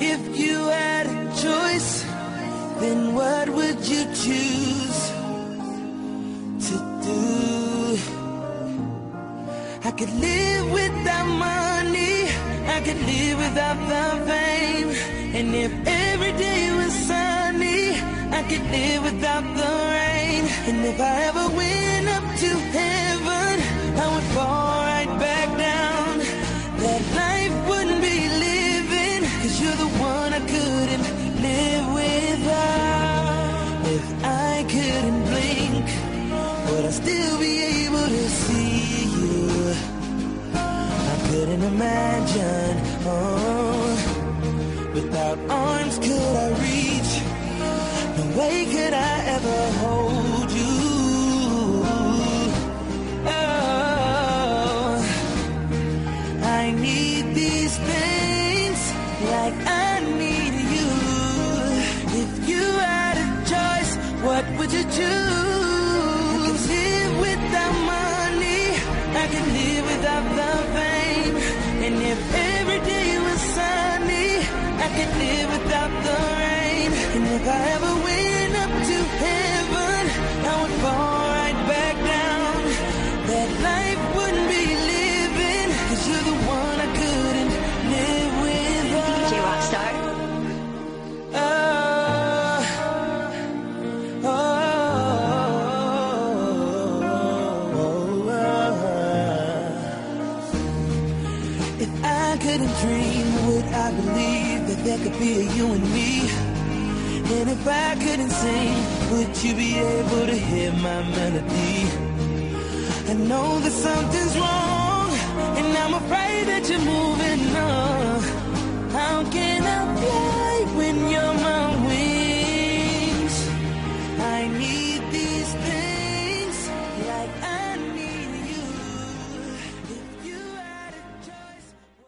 If you had a choice, then what would you choose to do? I could live without money, I could live without the fame. And if every day was sunny, I could live without the rain. And if I ever went up to heaven, I would fall right back down. That life wouldn't be living, 'cause you're the one I couldn't live without. If I couldn't blink, would I still be able to see you? I couldn't imagine, oh, without arms could I reach? No way could I ever hold you. Oh, I need these things like I need you. If you had a choice, what would you choose? I could live without money, I could live without the fame. And if every day was sunny, I could live without the rain. And if I ever went up to heaven, I would fall right back down. That life wouldn't be living, 'cause you're the one I couldn't live without. DJ Rockstar. If I couldn't dream, would I believe that there could be a you and me? And if I couldn't sing, would you be able to hear my melody? I know that something's wrong, and I'm afraid that you're moving on.